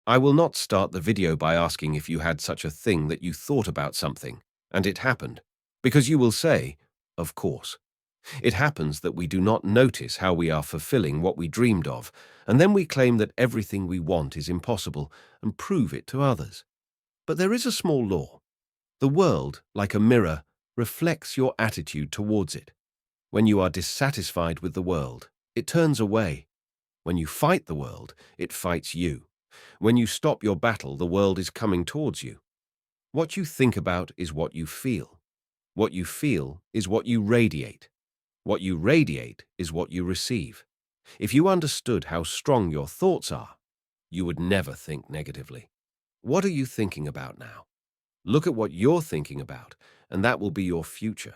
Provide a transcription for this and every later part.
I will not start the video by asking if you had such a thing that you thought about something, and it happened, because you will say, of course. It happens that we do not notice how we are fulfilling what we dreamed of, and then we claim that everything we want is impossible and prove it to others. But there is a small law. The world, like a mirror, reflects your attitude towards it. When you are dissatisfied with the world, it turns away. When you fight the world, it fights you. When you stop your battle, the world is coming towards you. What you think about is what you feel. What you feel is what you radiate. What you radiate is what you receive. If you understood how strong your thoughts are, you would never think negatively. What are you thinking about now? Look at what you're thinking about, and that will be your future.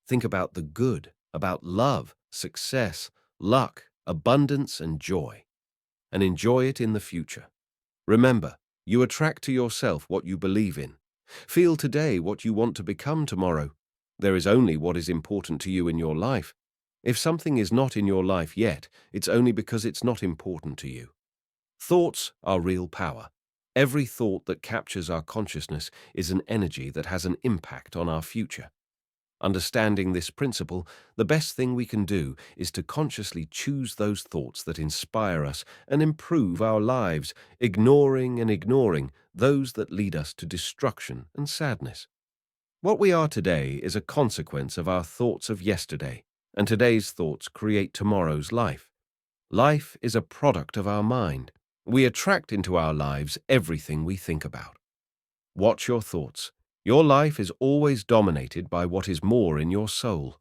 Think about the good, about love, success, luck, abundance, and joy, and enjoy it in the future. Remember, you attract to yourself what you believe in. Feel today what you want to become tomorrow. There is only what is important to you in your life. If something is not in your life yet, it's only because it's not important to you. Thoughts are real power. Every thought that captures our consciousness is an energy that has an impact on our future. Understanding this principle, the best thing we can do is to consciously choose those thoughts that inspire us and improve our lives, ignoring those that lead us to destruction and sadness. What we are today is a consequence of our thoughts of yesterday, and today's thoughts create tomorrow's life. Life is a product of our mind. We attract into our lives everything we think about. Watch your thoughts. Your life is always dominated by what is more in your soul.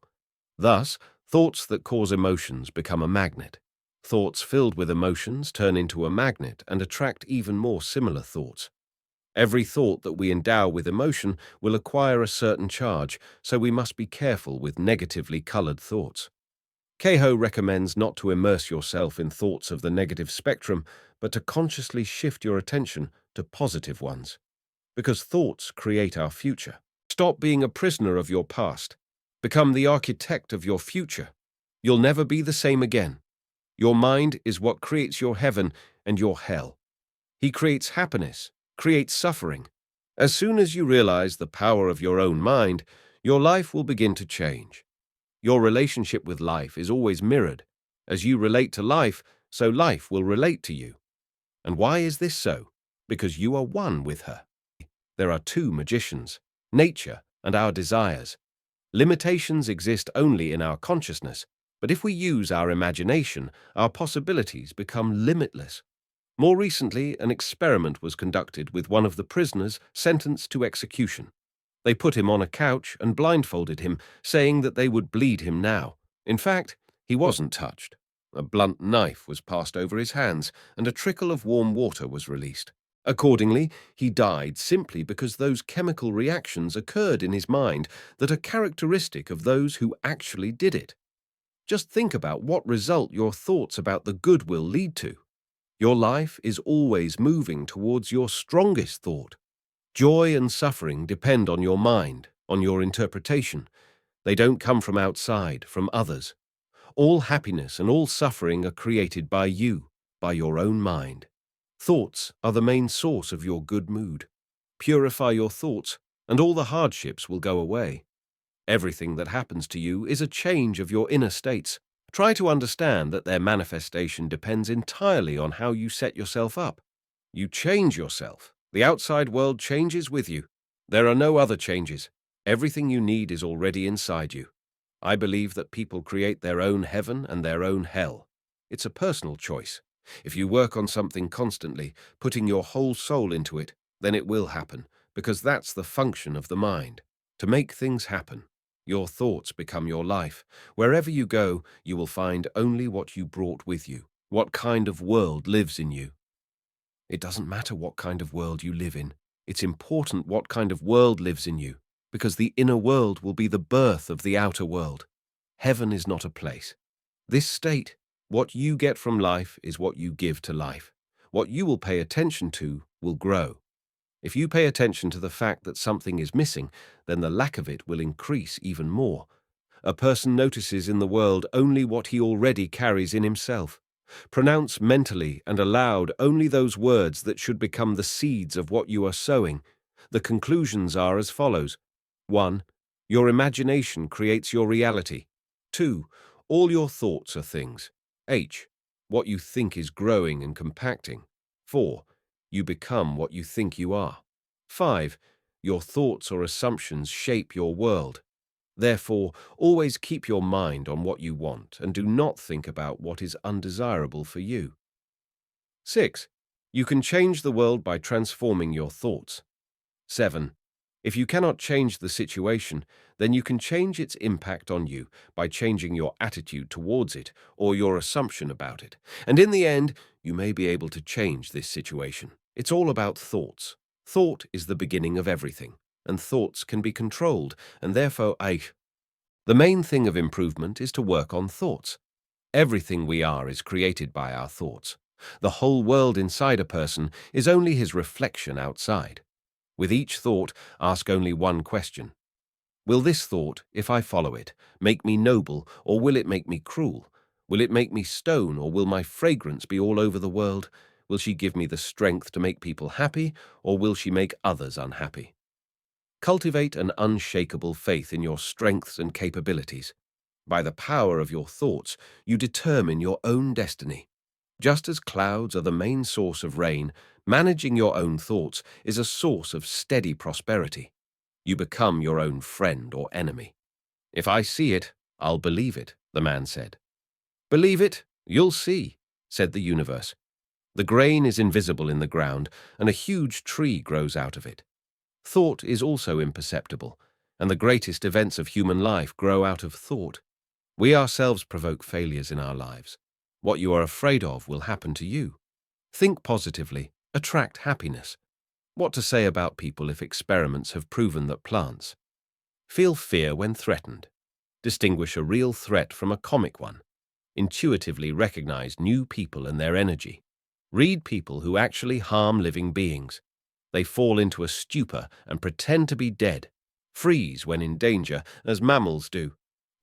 Thus, thoughts that cause emotions become a magnet. Thoughts filled with emotions turn into a magnet and attract even more similar thoughts. Every thought that we endow with emotion will acquire a certain charge, so we must be careful with negatively colored thoughts. Keho recommends not to immerse yourself in thoughts of the negative spectrum, but to consciously shift your attention to positive ones. Because thoughts create our future. Stop being a prisoner of your past. Become the architect of your future. You'll never be the same again. Your mind is what creates your heaven and your hell. He creates happiness, creates suffering. As soon as you realize the power of your own mind, your life will begin to change. Your relationship with life is always mirrored. As you relate to life, so life will relate to you. And why is this so? Because you are one with her. There are two magicians, nature and our desires. Limitations exist only in our consciousness, but if we use our imagination, our possibilities become limitless. More recently, an experiment was conducted with one of the prisoners sentenced to execution. They put him on a couch and blindfolded him, saying that they would bleed him now. In fact, he wasn't touched. A blunt knife was passed over his hands, and a trickle of warm water was released. Accordingly, he died simply because those chemical reactions occurred in his mind that are characteristic of those who actually did it. Just think about what result your thoughts about the good will lead to. Your life is always moving towards your strongest thought. Joy and suffering depend on your mind, on your interpretation. They don't come from outside, from others. All happiness and all suffering are created by you, by your own mind. Thoughts are the main source of your good mood. Purify your thoughts, and all the hardships will go away. Everything that happens to you is a change of your inner states. Try to understand that their manifestation depends entirely on how you set yourself up. You change yourself. The outside world changes with you. There are no other changes. Everything you need is already inside you. I believe that people create their own heaven and their own hell. It's a personal choice. If you work on something constantly, putting your whole soul into it, then it will happen, because that's the function of the mind. To make things happen, your thoughts become your life. Wherever you go, you will find only what you brought with you. What kind of world lives in you? It doesn't matter what kind of world you live in. It's important what kind of world lives in you, because the inner world will be the birth of the outer world. Heaven is not a place. This state, what you get from life is what you give to life. What you will pay attention to will grow. If you pay attention to the fact that something is missing, then the lack of it will increase even more. A person notices in the world only what he already carries in himself. Pronounce mentally and aloud only those words that should become the seeds of what you are sowing. The conclusions are as follows. 1. Your imagination creates your reality. 2. All your thoughts are things. H. What you think is growing and compacting. 4. You become what you think you are. 5. Your thoughts or assumptions shape your world. Therefore, always keep your mind on what you want and do not think about what is undesirable for you. 6. You can change the world by transforming your thoughts. 7. If you cannot change the situation, then you can change its impact on you by changing your attitude towards it or your assumption about it. And in the end, you may be able to change this situation. It's all about thoughts. Thought is the beginning of everything, and thoughts can be controlled, and therefore the main thing of improvement is to work on thoughts. Everything we are is created by our thoughts. The whole world inside a person is only his reflection outside. With each thought, ask only one question. Will this thought, if I follow it, make me noble, or will it make me cruel? Will it make me stone, or will my fragrance be all over the world? Will she give me the strength to make people happy, or will she make others unhappy? Cultivate an unshakable faith in your strengths and capabilities. By the power of your thoughts, you determine your own destiny. Just as clouds are the main source of rain, managing your own thoughts is a source of steady prosperity. You become your own friend or enemy. If I see it, I'll believe it, the man said. Believe it, you'll see, said the universe. The grain is invisible in the ground, and a huge tree grows out of it. Thought is also imperceptible, and the greatest events of human life grow out of thought. We ourselves provoke failures in our lives. What you are afraid of will happen to you. Think positively, attract happiness. What to say about people if experiments have proven that plants feel fear when threatened? Distinguish a real threat from a comic one. Intuitively recognize new people and their energy. Read people who actually harm living beings. They fall into a stupor and pretend to be dead. Freeze when in danger, as mammals do.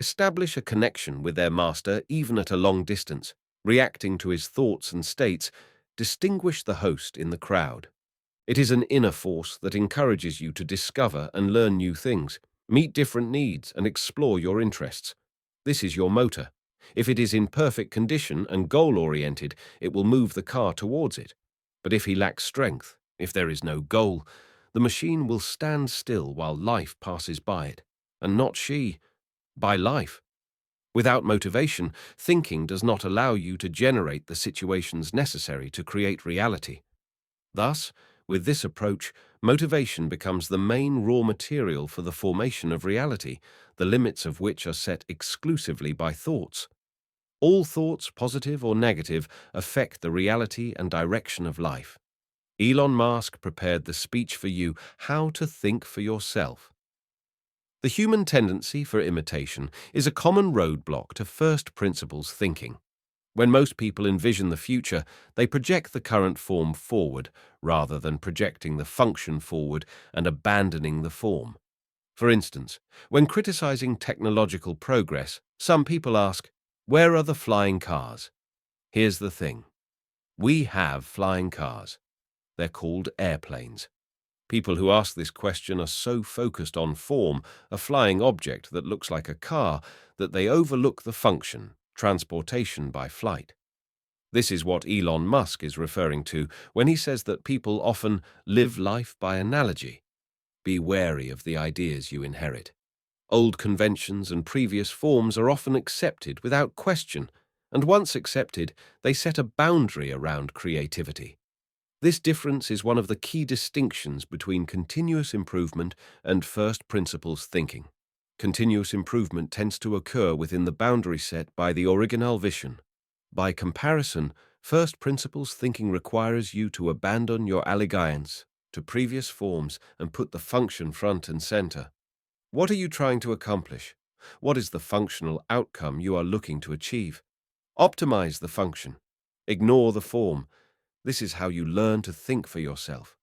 Establish a connection with their master even at a long distance, reacting to his thoughts and states. Distinguish the host in the crowd. It is an inner force that encourages you to discover and learn new things, meet different needs, and explore your interests. This is your motor. If it is in perfect condition and goal-oriented, it will move the car towards it. But if he lacks strength, if there is no goal, the machine will stand still while life passes by it, and not she, by life. Without motivation, thinking does not allow you to generate the situations necessary to create reality. Thus, with this approach, motivation becomes the main raw material for the formation of reality, the limits of which are set exclusively by thoughts. All thoughts, positive or negative, affect the reality and direction of life. Elon Mask prepared the speech for you, How to Think for Yourself. The human tendency for imitation is a common roadblock to first principles thinking. When most people envision the future, they project the current form forward rather than projecting the function forward and abandoning the form. For instance, when criticizing technological progress, some people ask, where are the flying cars? Here's the thing. We have flying cars. They're called airplanes. People who ask this question are so focused on form, a flying object that looks like a car, that they overlook the function, transportation by flight. This is what Elon Musk is referring to when he says that people often live life by analogy. Be wary of the ideas you inherit. Old conventions and previous forms are often accepted without question, and once accepted, they set a boundary around creativity. This difference is one of the key distinctions between continuous improvement and first principles thinking. Continuous improvement tends to occur within the boundary set by the original vision. By comparison, first principles thinking requires you to abandon your allegiance to previous forms and put the function front and center. What are you trying to accomplish? What is the functional outcome you are looking to achieve? Optimize the function. Ignore the form. This is how you learn to think for yourself.